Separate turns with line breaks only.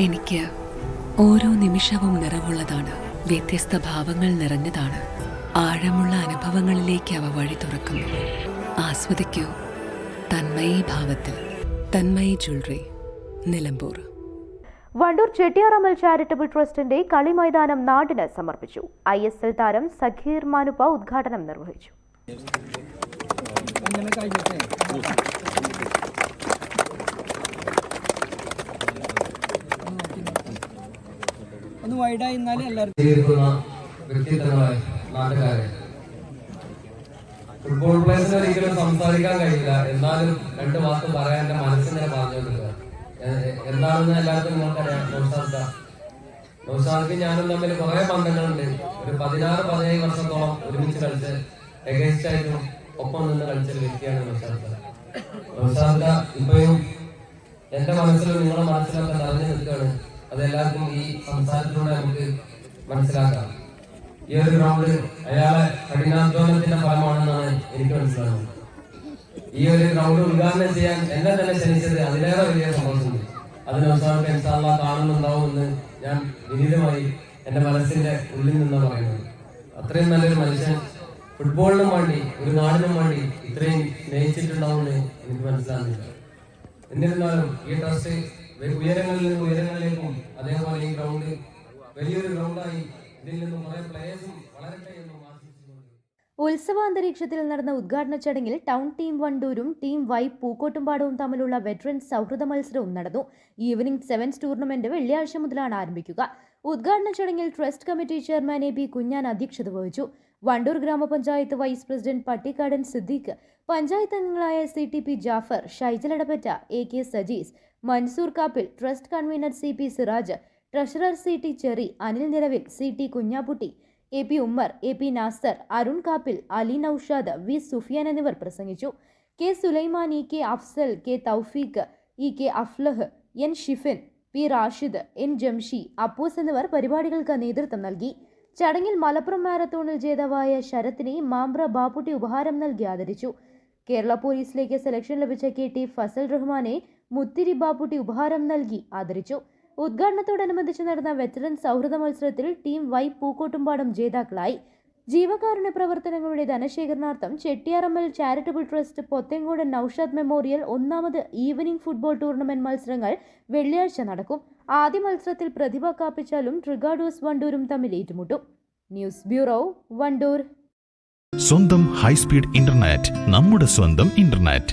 എനിക്ക് ഓരോ നിമിഷവും നിറവുള്ളതാണ്. വ്യത്യസ്ത ഭാവങ്ങൾ നിറഞ്ഞതാണ്. ആഴമുള്ള അനുഭവങ്ങളിലേക്ക് അവ വഴി തുറക്കുന്നു. ആസ്വദിക്കൂ തന്മയി ഭാവത്തിൽ. തന്മയി ജ്വല്ലറി, നിലമ്പൂർ.
വണ്ടൂർ ചെട്ടിയാറമ്മൽ ചാരിറ്റബിൾ ട്രസ്റ്റിന്റെ കളി മൈതാനം നാടിന് സമർപ്പിച്ചു. ISL താരം സഖീർ മാനുപ്പ ഉദ്ഘാടനം നിർവഹിച്ചു.
ഫുട്ബോൾ പ്ലേയേഴ്സിന് ഒരിക്കലും സംസാരിക്കാൻ കഴിയില്ല. എന്നാലും രണ്ട് വാക്ക് പറയാൻ എന്റെ മനസ്സിനെ പറഞ്ഞുകൊടുക്കുക. എന്താണെന്ന് എല്ലാവർക്കും നിങ്ങൾക്കറിയാം. നൗഷാദ് ഞാനും തമ്മിൽ കുറെ ബന്ധങ്ങളുണ്ട്. ഒരു 16-17 വർഷത്തോളം ഒരുമിച്ച് കളിച്ച് എഗൈൻസ്റ്റ് ആയിട്ടും ഒപ്പം നിന്ന് കളിച്ചൊരു വ്യക്തിയാണ് നൗഷാദ്. ഇപ്പോഴും എന്റെ മനസ്സിലും നിങ്ങളുടെ മനസ്സിലൊക്കെ നിറഞ്ഞു നിൽക്കുകയാണ്. അതെല്ലാവർക്കും ഈ സംസാരത്തിലൂടെ നമുക്ക് മനസ്സിലാക്കാം. ഈ ഒരു ഗ്രൗണ്ട് അയാളെ കഠിനാധ്വാനത്തിന്റെ ഫലമാണെന്നാണ് എനിക്ക് മനസ്സിലാകുന്നത്. ഈ ഒരു ഗ്രൗണ്ട് ഉദ്ഘാടനം ചെയ്യാൻ എന്നെ തന്നെ ക്ഷണിച്ചത് അതിലേറെ വലിയ സന്തോഷമുണ്ട്. അതിന് അവസാനത്തെ ഇൻഷാല്ലാഹ് കാണുന്നുണ്ടാവുമെന്ന് ഞാൻ വിനീതമായി എന്റെ മനസ്സിന്റെ ഉള്ളിൽ നിന്ന് പറയുന്നത്. അത്രയും നല്ലൊരു മനുഷ്യൻ ഫുട്ബോളിനും വേണ്ടി ഒരു നാടിനും വേണ്ടി ഇത്രയും സ്നേഹിച്ചിട്ടുണ്ടാവുമെന്ന് എനിക്ക് മനസ്സിലാകുന്നില്ല. എന്നിരുന്നാലും ഈ ട്രസ്റ്റ് ഉയരങ്ങളിൽ നിന്ന് ഉയരങ്ങളിലേക്കും അതേപോലെ ഈ ഗ്രൗണ്ട് വലിയൊരു ഗ്രൗണ്ടായി ഇതിൽ നിന്നും കുറെ പ്ലേയേഴ്സും വളരട്ടെ എന്നും ആശംസിച്ചുകൊണ്ട്
ഉത്സവാന്തരീക്ഷത്തിൽ നടന്ന ഉദ്ഘാടന ചടങ്ങിൽ ടൗൺ ടീം വണ്ടൂരും ടീം വൈ പൂക്കോട്ടുംപാടവും തമ്മിലുള്ള വെറ്ററൻസ് സൗഹൃദ മത്സരവും നടന്നു. ഈവനിംഗ് സെവൻസ് ടൂർണമെന്റ് വെള്ളിയാഴ്ച മുതലാണ് ആരംഭിക്കുക. ഉദ്ഘാടന ചടങ്ങിൽ trust committee chairman AB Kunhan അധ്യക്ഷത വഹിച്ചു. വണ്ടൂർ ഗ്രാമപഞ്ചായത്ത് വൈസ് പ്രസിഡന്റ് പട്ടിക്കാടൻ സിദ്ദീഖ്, പഞ്ചായത്ത് അംഗങ്ങളായ CTP Jafar, Shaijal Edappatta, AK Sajees, Mansoor Kappil, trust convener CP Siraj, treasurer CT Cheri, Anil നിലവിൽ, CT Kunhapputty, AP Ummer, AP Nasar, Arun Kappil, Ali Naushad, V Sufyan എന്നിവർ പ്രസംഗിച്ചു. K Sulaiman, EK Afsal, K തൗഫീഖ്, EK Aflah, N Shifin, P Rashid, N Jamshi, Appus എന്നിവർ പരിപാടികൾക്ക് നേതൃത്വം നൽകി. ചടങ്ങിൽ മലപ്പുറം മാരത്തോണിൽ ജേതാവായ ശരത്തിനെ മാമ്പ്ര ബാപ്പുട്ടി ഉപഹാരം നൽകി ആദരിച്ചു. കേരള പോലീസിലേക്ക് സെലക്ഷൻ ലഭിച്ച KT ഫസൽ റഹ്മാനെ മുത്തിരി ബാപ്പുട്ടി ഉപഹാരം നൽകി ആദരിച്ചു. ഉദ്ഘാടനത്തോടനുബന്ധിച്ച് നടന്ന വെറ്ററൻ സൗഹൃദ മത്സരത്തിൽ ടീം വൈ പൂക്കോട്ടുംപാടം ജേതാക്കളായി. ജീവകാരുണ്യ പ്രവർത്തനങ്ങളുടെ ധനശേഖരണാർത്ഥം Chettiyarammal charitable trust Pothenkode Noushad memorial ഒന്നാമത് ഈവനിംഗ് ഫുട്ബോൾ ടൂർണമെന്റ് മത്സരങ്ങൾ വെള്ളിയാഴ്ച നടക്കും. ആദ്യ മത്സരത്തിൽ പ്രതിഭ കാപ്പിച്ചാലും ട്രിഗാഡോസ് വണ്ടൂരും തമ്മിൽ ഏറ്റുമുട്ടും. News bureau, Wandoor.
സ്വന്തം ഹൈസ്പീഡ് ഇന്റർനെറ്റ്, നമ്മുടെ സ്വന്തം ഇന്റർനെറ്റ്.